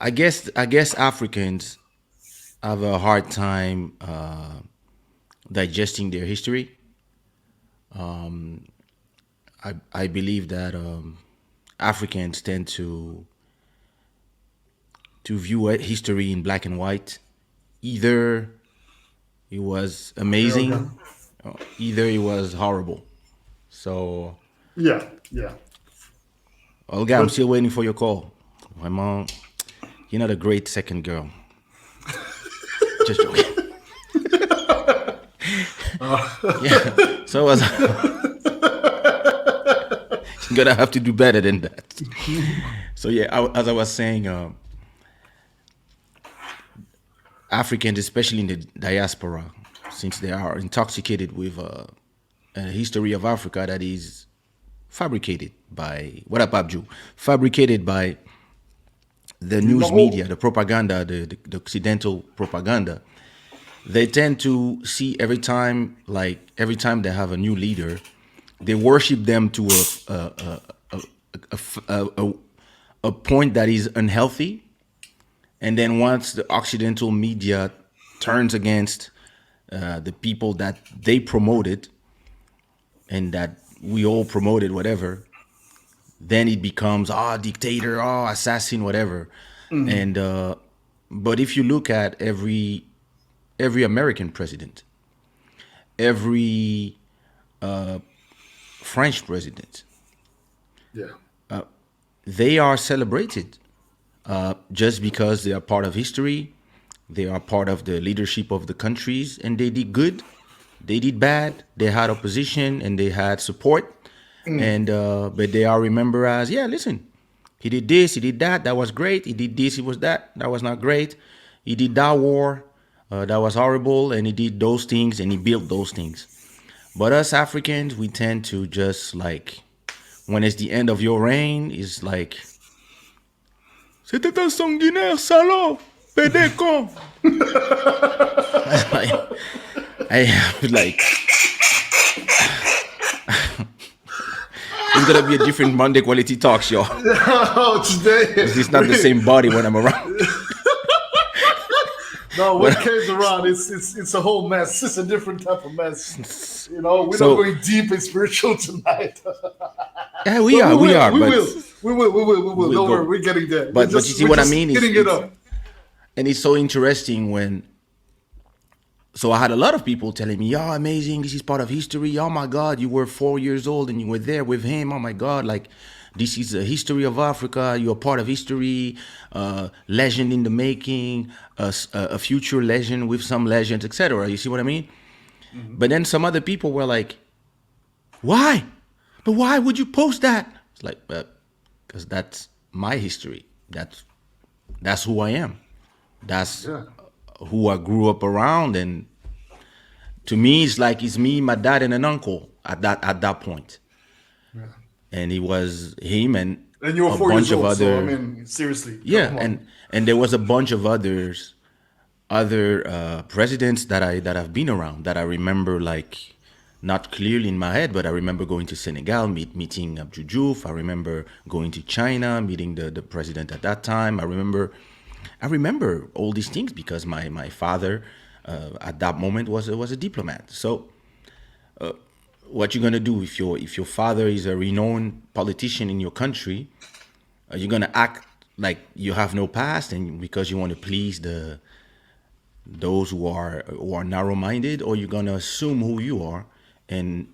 I guess Africans have a hard time digesting their history. I believe that Africans tend to view history in black and white. Either it was There we go. amazing, or either it was horrible. So, Yeah, yeah. Olga, I'm But still waiting for your call. My mom, you're not a great second girl. Just joking. Yeah. So I was gonna have to do better than that. So yeah, as I was saying, Africans, especially in the diaspora, since they are intoxicated with a history of Africa that is fabricated by what up, Abju? Fabricated by the news no. media, the propaganda, the Occidental propaganda. They tend to see every time they have a new leader, they worship them to a, a point that is unhealthy. And then once the Occidental media turns against the people that they promoted and that we all promoted, whatever, then it becomes dictator, assassin, whatever. Mhm. And but if you look at every American president, every French president, Yeah. they are celebrated just because they are part of history. They are part of the leadership of the countries, and they did good, they did bad. They had opposition and they had support, Mm. and but they are remembered as, yeah. Listen, he did this, he did that. That was great. He did this, he was that. That was not great. He did that war. That was horrible, and he did those things, and he built those things. But us Africans, we tend to just like when it's the end of your reign, it's like c'était un sanguinaire salaud, pédé con. Like, I have like it's gonna be a different Monday quality talks, y'all. Oh, today Because it's not the same body when I'm around. no, when But K's around, it's a whole mess. It's a different type of mess. You know, we're not so going deep and spiritual tonight, yeah, we but are, we are, we but will, we will. we Don't worry, go. we're getting there. But you see We're what I just mean? hitting it It's up. and it's so interesting when so I had a lot of people telling me, "Oh, amazing! This is part of history. Oh my God, you were 4 years old and you were there with him. Oh my God, like this is the history of Africa. You're part of history, legend in the making, a future legend with some legends, etc." You see what I mean? Mhm. But then some other people were like, "Why? But why would you post that?" It's like, because that's my history. That's who I am. That's Yeah, who I grew up around, and to me, it's like it's me, my dad, and an uncle at that point. yeah. And it was him and And you were a 4 years bunch of old, so I other, mean, seriously, yeah, come on. and there was a bunch of other presidents that I've been around that I remember, like not clearly in my head, but I remember going to Senegal, meeting Abdou Diouf. I remember going to China, meeting the president at that time. I remember all these things because my father at that moment was a diplomat. So what you're gonna do if your father is a renowned politician in your country? You're gonna act like you have no past, and because you want to please those who are narrow-minded, or you're gonna assume who you are, and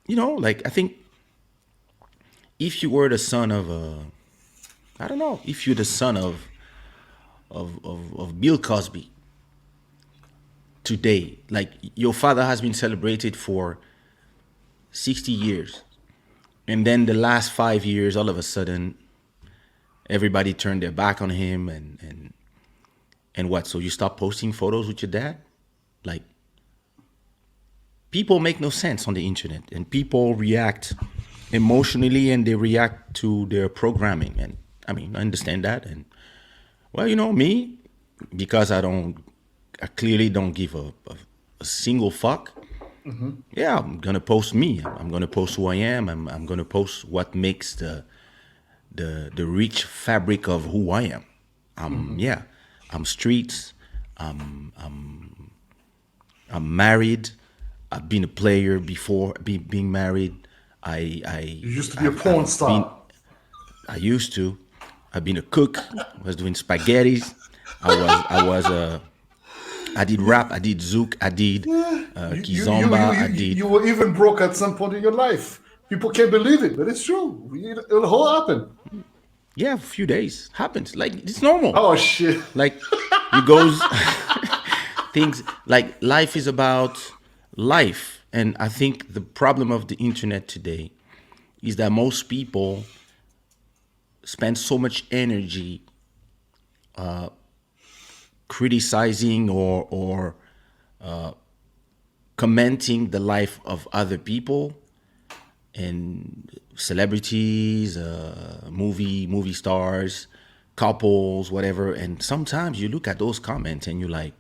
like I think if you were the son of a, I don't know, if you're the son of Bill Cosby today, like your father has been celebrated for 60 years, and then the last 5 years, all of a sudden, everybody turned their back on him, and what? So you stop posting photos with your dad? Like, people make no sense on the internet, and people react emotionally, and they react to their programming. And I mean, I understand that. And well, me, because I clearly don't give a single fuck. Hmm. Yeah, I'm gonna post me. I'm gonna post who I am. I'm gonna post what makes the rich fabric of who I am. Mm-hmm. Yeah, I'm streets. I'm married. I've been a player before being married. You used to be a porn I've been. star. I used to. I've been a cook. I was doing spaghettis. I was. I did rap. I did zouk. I did kizomba. I did. You were even broke at some point in your life. People can't believe it, but it's true. It'll all happen. Yeah, a few days happens. Like it's normal. Oh shit. Like you goes things like life is about life, and I think the problem of the internet today is that most people spend so much energy criticizing or commenting the life of other people and celebrities, movie stars, couples, whatever. And sometimes you look at those comments and you're like,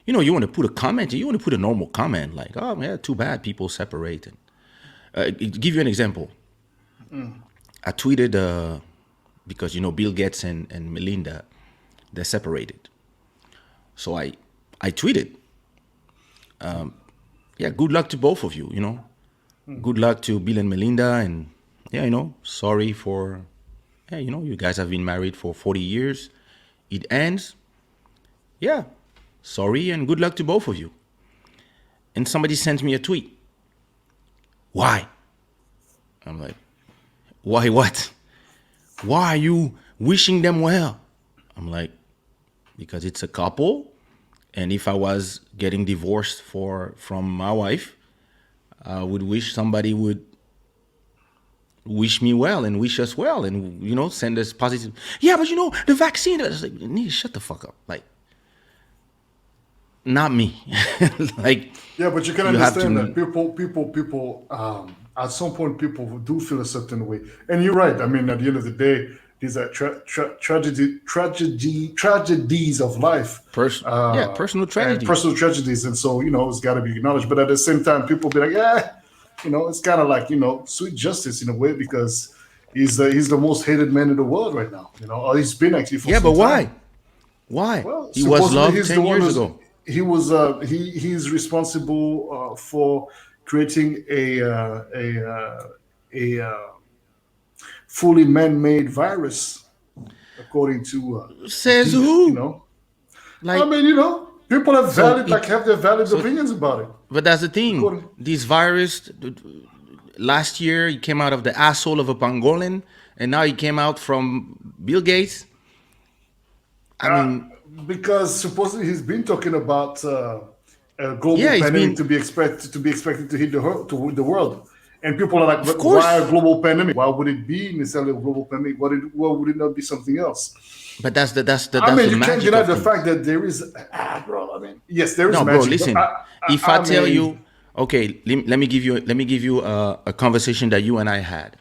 you want to put a comment, you want to put a normal comment like, oh man, too bad people separated. Give you an example. I tweeted because Bill Gates and Melinda, they're separated. So I tweeted, yeah, good luck to both of you. Good luck to Bill and Melinda, and yeah, sorry for, yeah, you guys have been married for 40 years. It ends. Yeah, sorry and good luck to both of you. And somebody sent me a tweet. Why? I'm like, why what? Why are you wishing them well? I'm like, because it's a couple, and if I was getting divorced from my wife, I would wish somebody would wish me well and wish us well and send us positive. Yeah, but the vaccine. I was like, shut the fuck up. Like, not me. Like, Yeah, but you can you have understand that to. people, at some point, people do feel a certain way. And you're right. I mean, at the end of the day, these are tragedies of life, Yeah, personal and tragedies. personal tragedies. And so, it's got to be acknowledged. But at the same time, people be like, yeah, it's kind of like, sweet justice in a way, because he's the most hated man in the world right now. Or he's been actually for Yeah, but some time. why Well, he was supposedly loved he's the 10 one years who's ago? he's responsible for creating a fully man-made virus, according to Says deep. who? I Like, mean, people have so have their valid so opinions about it. but that's the thing. According, This virus last year he came out of the asshole of a pangolin, and now he came out from Bill Gates. I uh, mean, because supposedly he's been talking about a global yeah, it's pandemic been, to be expected to hit the world. And people are like, of but why a course, global pandemic? Why would it be necessarily a global pandemic? Why would it not be something else? but that's the that's the I that's mean, the you can't magic deny of the fact things. that there is, bro. I mean, yes, there is No, bro, magic, but listen. If I I tell mean, you, okay, let me give you a conversation that you and I had.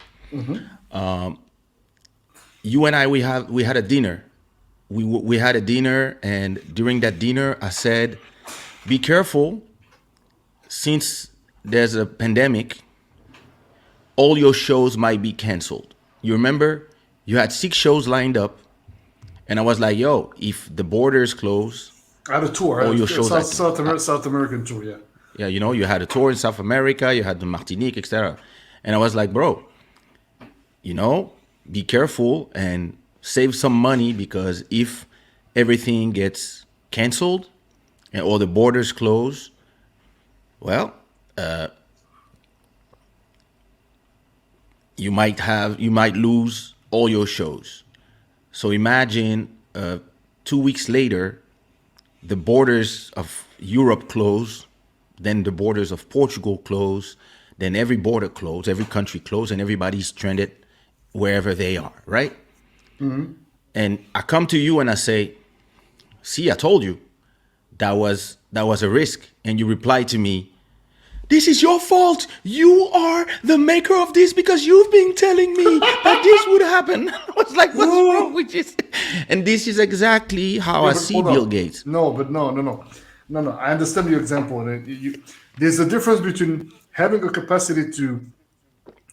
You and I, we had a dinner. We had a dinner, and during that dinner, I said, "Be careful, since there's a pandemic. All your shows might be canceled." You remember? You had 6 shows lined up, and I was like, "Yo, if the borders close, I had a tour, I all had your a shows are." South American tour, yeah. Yeah, you had a tour in South America, you had the Martinique, etc. And I was like, bro, you know, be careful and save some money, because if everything gets canceled and all the borders close, well, you might lose all your shows. So imagine 2 weeks later, the borders of Europe close, then the borders of Portugal close, then every border close, every country close, and everybody's stranded wherever they are, right? And I come to you and I say, "See, I told you that was a risk," and you reply to me, "This is your fault. You are the maker of this because you've been telling me that this would happen." I was like, "What's wrong with this?" And this is exactly how Yeah, I but see hold Bill on. Gates. No, but no. I understand your example. And there's a difference between having a capacity to,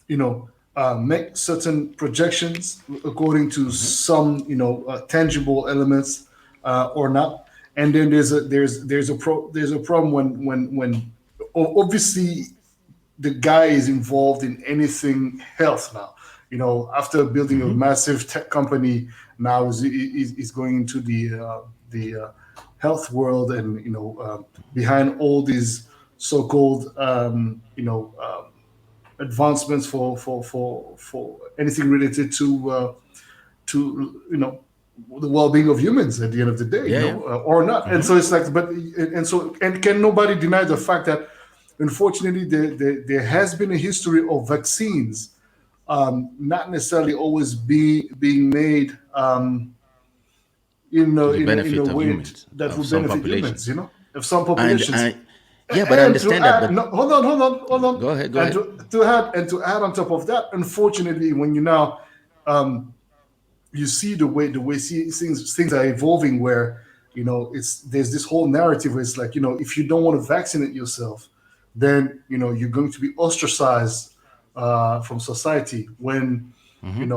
you know, make certain projections according to some tangible elements or not. And then there's a problem when obviously the guy is involved in anything health now. After building a massive tech company, now is going into the health world, and behind all these so-called advancements for anything related to the well-being of humans at the end of the day, Yeah, yeah. or not. And so it's like, and can nobody deny the fact that unfortunately there has been a history of vaccines not necessarily always being made To the in a benefit of way humans, that of would some benefit humans, populations. of some And populations. yeah, but I And to understand that. add, But no, hold on, go ahead, go and ahead. to add on top of that, unfortunately, when you now you see the way things are evolving, where there's this whole narrative where it's like, if you don't want to vaccinate yourself, then you're going to be ostracized from society. When and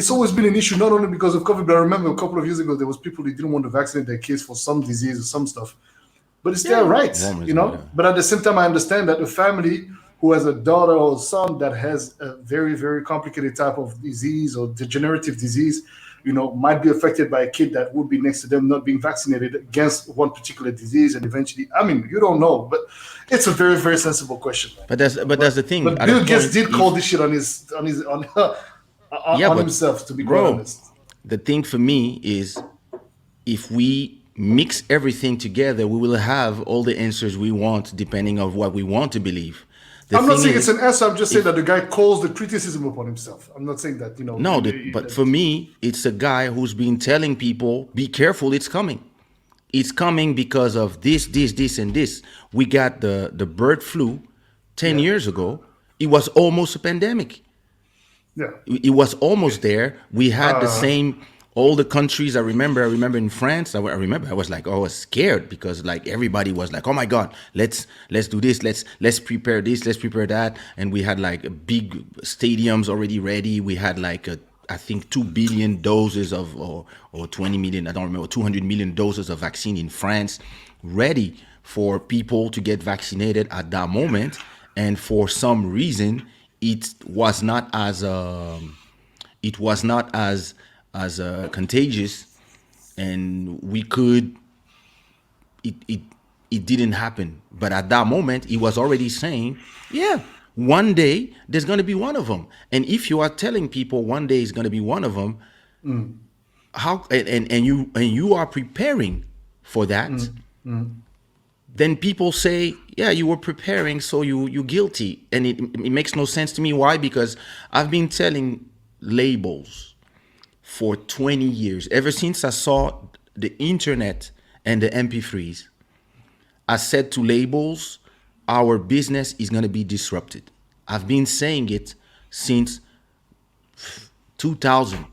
it's always been an issue, not only because of COVID, but I remember a couple of years ago there was people who didn't want to vaccinate their kids for some disease or some stuff, but it's their Yeah, right. woman's yeah. But at the same time, I understand that a family who has a daughter or son that has a very, very complicated type of disease or degenerative disease, might be affected by a kid that would be next to them not being vaccinated against one particular disease, and eventually, I mean, you don't know, but it's a very, very sensible question, man. But that's the thing. But At a Bill Gates point, did call if this shit yeah, on but himself, to be quite bro, honest. the thing for me is if we mix everything together, we will have all the answers we want, depending on what we want to believe. The I'm not thing saying it's is, an answer. I'm just saying if that the guy calls the criticism upon himself. I'm not saying that no, but for me, it's a guy who's been telling people, "Be careful, it's coming." It's coming because of this, and this. We got the bird flu 10 yeah, years ago. It was almost a pandemic. yeah. It was almost there. We had the Uh, same. All the countries. I remember in France. I remember I was like, oh, I was scared because like everybody was like, oh my god, let's do this. Let's prepare this. Let's prepare that. And we had like big stadiums already ready. We had like I think 2 billion doses of or 20 million. I don't remember 200 million doses of vaccine in France, ready for people to get vaccinated at that moment. And for some reason, it was not as contagious, and we could it it didn't happen. But at that moment, he was already saying, yeah, one day there's going to be one of them. And if you are telling people one day is going to be one of them, how and you are preparing for that, then people say, yeah, you were preparing, so you guilty. And it makes no sense to me. Why? Because I've been telling labels for 20 years, ever since I saw the internet and the MP3s. I said to labels, our business is going to be disrupted. I've been saying it since 2000.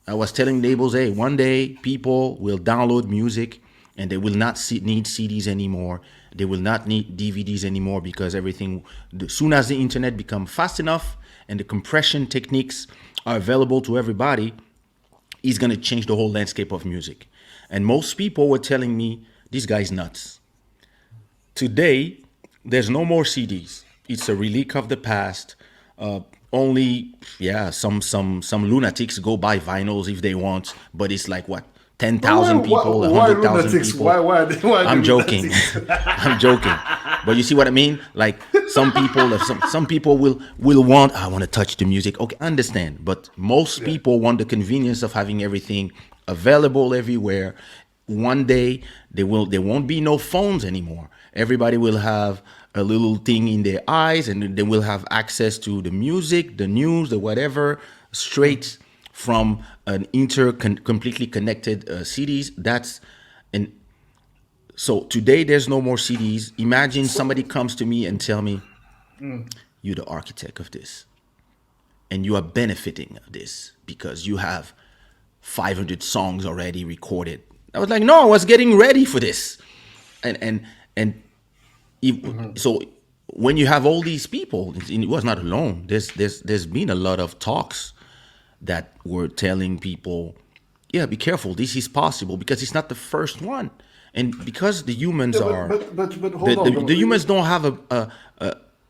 I was telling labels, hey, one day people will download music and they will not need CDs anymore. They will not need DVDs anymore, because everything, as soon as the internet becomes fast enough and the compression techniques are available to everybody, is going to change the whole landscape of music. And most people were telling me, this guy's nuts. Today, there's no more CDs. It's a relic of the past. Only, yeah, some lunatics go buy vinyls if they want, but it's like what, ten but why, thousand why, people, a why hundred thousand lunatics? people. Why the I'm joking. lunatics? I'm joking. But you see what I mean? Like some people, some people will want. I want to touch the music. Okay, I understand. But most Yeah. people want the convenience of having everything available everywhere. One day there won't be no phones anymore. Everybody will have a little thing in their eyes, and they will have access to the music, the news, the whatever, straight from an completely connected CDs. That's an So today there's no more CDs. Imagine somebody comes to me and tell me, you're the architect of this, and you are benefiting of this because you have 500 songs already recorded. I was like, no, I was getting ready for this. And if, so when you have all these people, it was not alone. There's been a lot of talks that were telling people, yeah, be careful. This is possible because it's not the first one, and because the humans Yeah, are but hold on, the humans don't have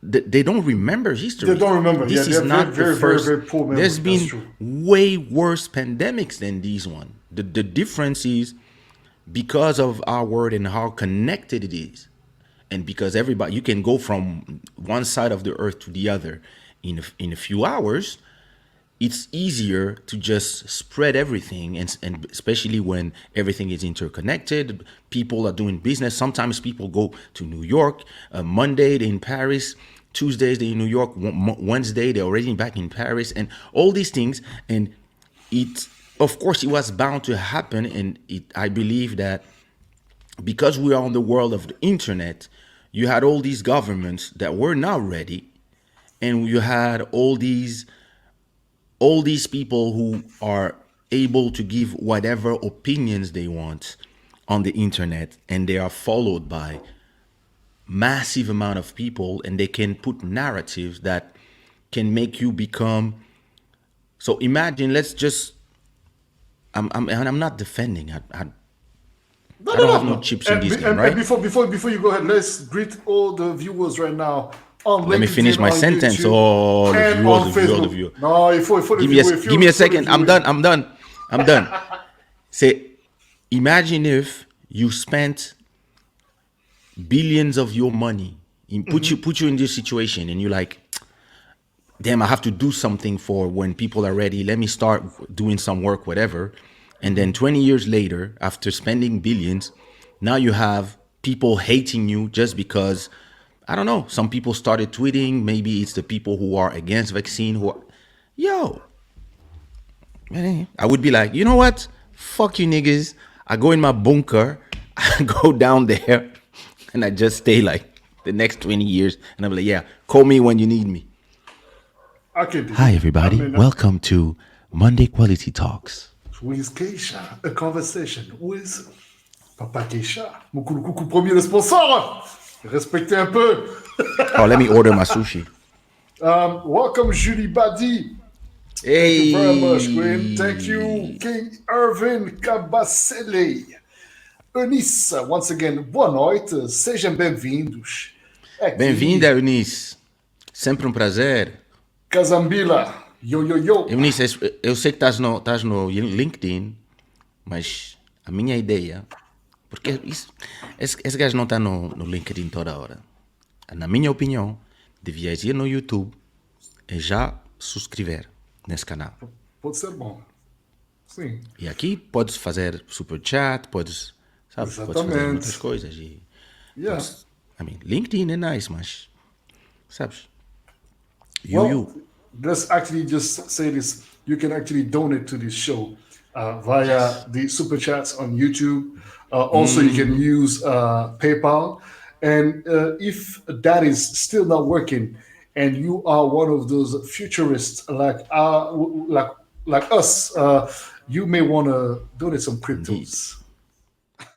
they don't remember they history. don't remember. Yeah, This is they're very, not the very, very, first. very poor There's memory. That's been true. way worse pandemics than these one. The difference is because of our world and how connected it is, and because everybody, you can go from one side of the earth to the other in a few hours. It's easier to just spread everything, and especially when everything is interconnected, people are doing business. Sometimes people go to New York, Monday they're in Paris, Tuesdays they're in New York, Wednesday they're already back in Paris, and all these things. And it, of course, it was bound to happen. And I believe that because we are on the world of the internet, you had all these governments that were not ready, and you had all these people who are able to give whatever opinions they want on the internet, and they are followed by massive amount of people, and they can put narratives that can make you become. So imagine, let's just, I'm not defending. No, I no, don't no, have no no. chips in this game, And right? before you go ahead, let's greet all the viewers right now on Let me finish LinkedIn, my on sentence. YouTube, Oh, the and viewers, on the viewers, the Facebook. viewers. No, for the Give me a viewer, give me a for the second. I'm viewers. done. I'm done. I'm done. Say, imagine if you spent billions of your money in put you in this situation, and you're like, damn, I have to do something for when people are ready. Let me start doing some work, whatever. And then 20 years later, after spending billions, now you have people hating you just because, I don't know, some people started tweeting. Maybe it's the people who are against vaccine who are, yo, man, I would be like, you know what? Fuck you niggas. I go in my bunker, I go down there, and I just stay like the next 20 years. And I'm like, yeah, call me when you need me. I can dig Hi, it. I everybody. mean, Welcome to Monday Quality Talks. with Kaysha, a conversation with Papa Kaysha. Mon coucou, premier le sponsor. Respectez un peu. Oh, let me order my sushi. Welcome, Julie Badi. Thank you very much, Queen. Thank you, Hey. King Irvin Cabacele. Eunice, once again, boa noite, sejam bem-vindos. Bem-vinda, Aqui, Eunice. Sempre um prazer. Casambila, yo, yo, yo. Eunice, eu sei que estás no LinkedIn, mas a minha ideia, porque esse gajo não está no LinkedIn toda hora. Na minha opinião, devias ir no YouTube e já subscrever nesse canal. Pode ser bom. Sim, E aqui podes fazer super chat, podes, sabe, podes fazer exatamente. muitas coisas. E Yeah. LinkedIn é nice, mas, sabes, Well, let's actually just say this. You can actually donate to this show via the super chats on YouTube. Also, you can use PayPal. And if that is still not working, and you are one of those futurists like us, you may want to donate some indeed. cryptos.